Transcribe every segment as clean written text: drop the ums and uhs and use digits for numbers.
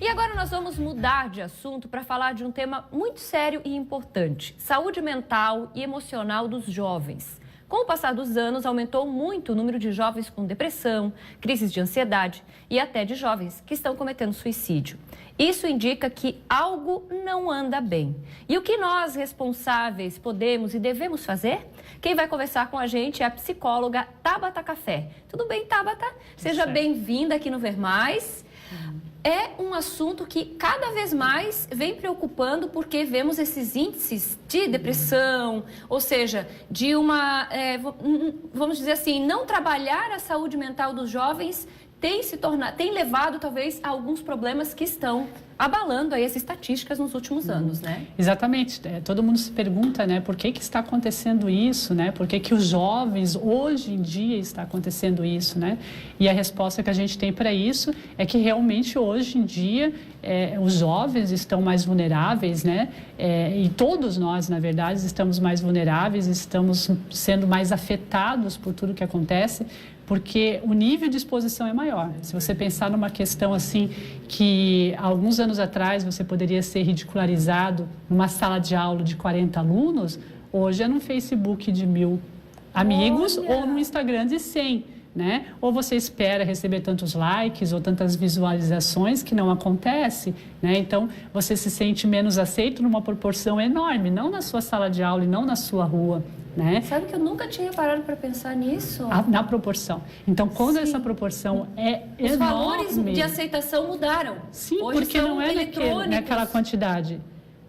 E agora nós vamos mudar de assunto para falar de um tema muito sério e importante: saúde mental e emocional dos jovens. Com o passar dos anos, aumentou muito o número de jovens com depressão, crises de ansiedade e até de jovens que estão cometendo suicídio. Isso indica que algo não anda bem. E o que nós, responsáveis, podemos e devemos fazer? Quem vai conversar com a gente é a psicóloga Tabata Café. Tudo bem, Tabata? Seja bem-vinda aqui no Ver Mais. É um assunto que cada vez mais vem preocupando porque vemos esses índices de depressão, ou seja, de vamos dizer assim, não trabalhar a saúde mental dos jovens tem levado talvez a alguns problemas que estão abalando aí as estatísticas nos últimos anos, né? Exatamente. Todo mundo se pergunta, né, por que está acontecendo isso, né? Por que os jovens hoje em dia está acontecendo isso, né? E a resposta que a gente tem para isso é que realmente hoje em dia os jovens estão mais vulneráveis, né? E todos nós, na verdade, estamos mais vulneráveis, estamos sendo mais afetados por tudo que acontece, porque o nível de exposição é maior. Se você pensar numa questão assim, que alguns anos atrás você poderia ser ridicularizado numa sala de aula de 40 alunos, hoje é no Facebook de 1000 amigos ou no Instagram de 100, né? Ou você espera receber tantos likes ou tantas visualizações que não acontece, né? Então, você se sente menos aceito numa proporção enorme, não na sua sala de aula e não na sua rua, né? Sabe que eu nunca tinha parado para pensar nisso? Na proporção. Então, quando essa proporção é enorme... Os valores de aceitação mudaram. Sim, hoje porque não é naquela quantidade.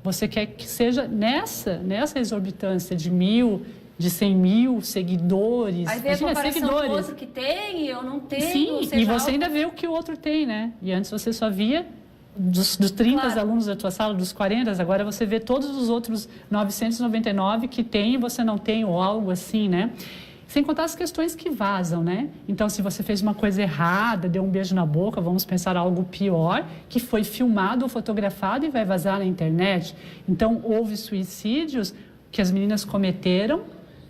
Você quer que seja nessa exorbitância de 1000, de 100 mil seguidores. Aí vem a comparação do outro que tem e eu não tenho. Sim, e você ainda vê o que o outro tem, né? E antes você só via dos 30 alunos da tua sala, dos 40, agora você vê todos os outros 999 que tem e você não tem, ou algo assim, né? Sem contar as questões que vazam, né? Então, se você fez uma coisa errada, deu um beijo na boca, vamos pensar algo pior, que foi filmado ou fotografado e vai vazar na internet. Então, houve suicídios que as meninas cometeram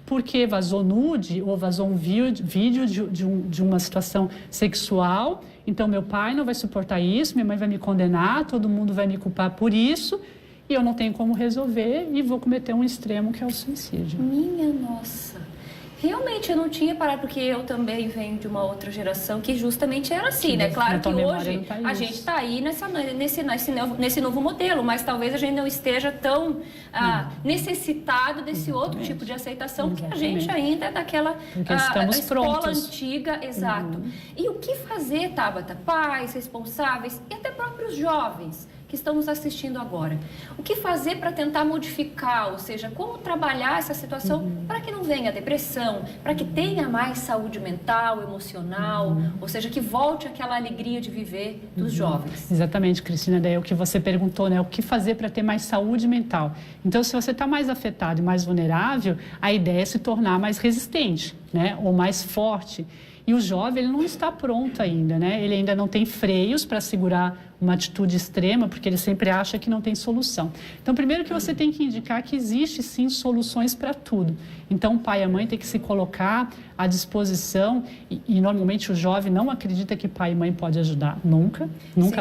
porque vazou nude ou vazou um vídeo de uma situação sexual. Então, meu pai não vai suportar isso, minha mãe vai me condenar, todo mundo vai me culpar por isso e eu não tenho como resolver e vou cometer um extremo que é o suicídio. Minha nossa! Realmente eu não tinha parado, porque eu também venho de uma outra geração que justamente era assim, né? Claro que hoje a gente está aí nesse novo modelo, mas talvez a gente não esteja tão necessitado desse outro tipo de aceitação, que a gente ainda é daquela escola antiga, exato. E o que fazer, Tabata? Pais, responsáveis e até próprios jovens que estão nos assistindo agora. O que fazer para tentar modificar, ou seja, como trabalhar essa situação para que não venha a depressão, para que tenha mais saúde mental, emocional, ou seja, que volte aquela alegria de viver dos jovens. Exatamente, Cristina, daí é o que você perguntou, né? O que fazer para ter mais saúde mental? Então, se você está mais afetado e mais vulnerável, a ideia é se tornar mais resistente, né? Ou mais forte. E o jovem, ele não está pronto ainda, né? Ele ainda não tem freios para segurar uma atitude extrema, porque ele sempre acha que não tem solução. Então, primeiro que você tem que indicar que existe, sim, soluções para tudo. Então, o pai e a mãe têm que se colocar à disposição e normalmente o jovem não acredita que pai e mãe podem ajudar, nunca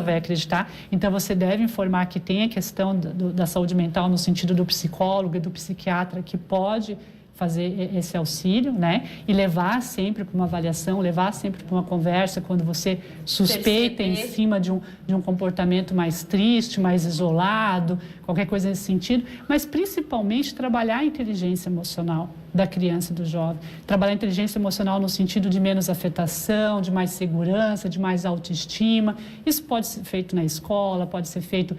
vai acreditar. Então, você deve informar que tem a questão da saúde mental no sentido do psicólogo e do psiquiatra que pode fazer esse auxílio, né? E levar sempre para uma avaliação, levar sempre para uma conversa quando você suspeita em cima de um comportamento mais triste, mais isolado, qualquer coisa nesse sentido, mas principalmente trabalhar a inteligência emocional da criança e do jovem. Trabalhar a inteligência emocional no sentido de menos afetação, de mais segurança, de mais autoestima. Isso pode ser feito na escola, pode ser feito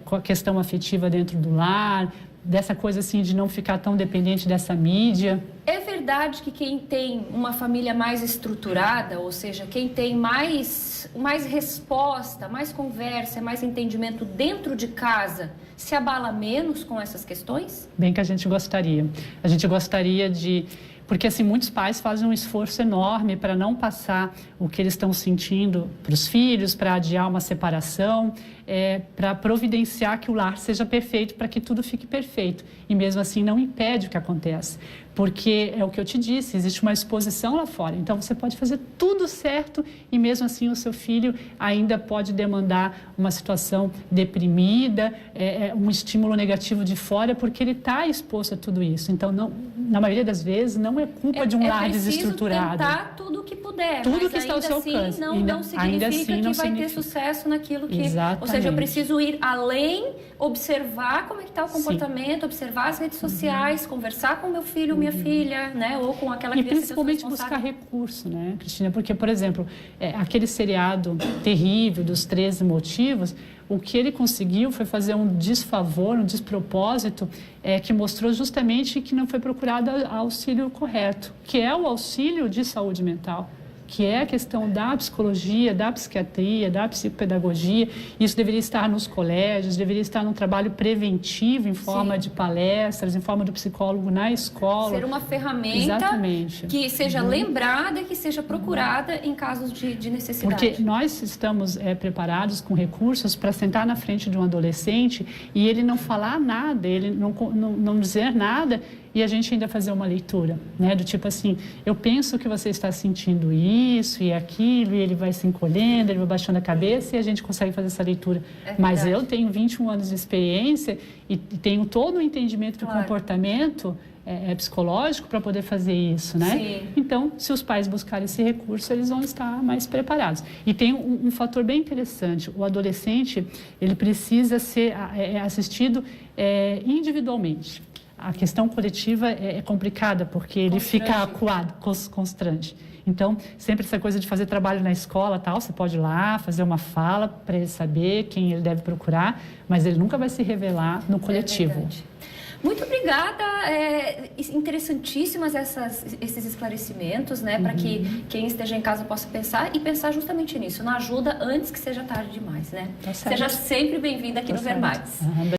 com a questão afetiva dentro do lar, dessa coisa assim de não ficar tão dependente dessa mídia. É verdade que quem tem uma família mais estruturada, ou seja, quem tem mais resposta, mais conversa, mais entendimento dentro de casa, se abala menos com essas questões? Bem que a gente gostaria. A gente gostaria de... Porque, assim, muitos pais fazem um esforço enorme para não passar o que eles estão sentindo para os filhos, para adiar uma separação, para providenciar que o lar seja perfeito, para que tudo fique perfeito. E, mesmo assim, não impede o que acontece. Porque é o que eu te disse, existe uma exposição lá fora. Então, você pode fazer tudo certo e mesmo assim o seu filho ainda pode demandar uma situação deprimida, um estímulo negativo de fora, porque ele está exposto a tudo isso. Então, na maioria das vezes, não é culpa de um lar desestruturado. Tentar tudo o que puder, tudo mas que está ao seu alcance. Não significa que vai ter sucesso naquilo que... Exatamente. Ou seja, eu preciso ir além, observar como é que está o comportamento, observar as redes sociais, conversar com meu filho, minha filha, né? Ou com aquela criança. E principalmente buscar recurso, né, Cristina? Porque, por exemplo, aquele seriado terrível dos 13 motivos, o que ele conseguiu foi fazer um desfavor, um despropósito, que mostrou justamente que não foi procurado auxílio correto, que é o auxílio de saúde mental, que é a questão da psicologia, da psiquiatria, da psicopedagogia. Isso deveria estar nos colégios, deveria estar num trabalho preventivo em forma de palestras, em forma do psicólogo na escola. Ser uma ferramenta que seja lembrada e que seja procurada em casos de necessidade. Porque nós estamos preparados com recursos para sentar na frente de um adolescente e ele não falar nada, ele não dizer nada, e a gente ainda fazer uma leitura, né? Do tipo assim, eu penso que você está sentindo isso e aquilo, e ele vai se encolhendo, ele vai baixando a cabeça e a gente consegue fazer essa leitura. Mas eu tenho 21 anos de experiência e tenho todo o entendimento do comportamento psicológico para poder fazer isso, né? Sim. Então, se os pais buscarem esse recurso, eles vão estar mais preparados. E tem um fator bem interessante, o adolescente, ele precisa ser assistido individualmente. A questão coletiva é complicada, porque ele fica acuado, constrange. Então, sempre essa coisa de fazer trabalho na escola, tal, você pode ir lá, fazer uma fala para ele saber quem ele deve procurar, mas ele nunca vai se revelar no coletivo. Muito obrigada, interessantíssimas esses esclarecimentos, né, para que quem esteja em casa possa pensar e pensar justamente nisso, na ajuda antes que seja tarde demais, né? Seja sempre bem-vinda aqui no Ver Mais.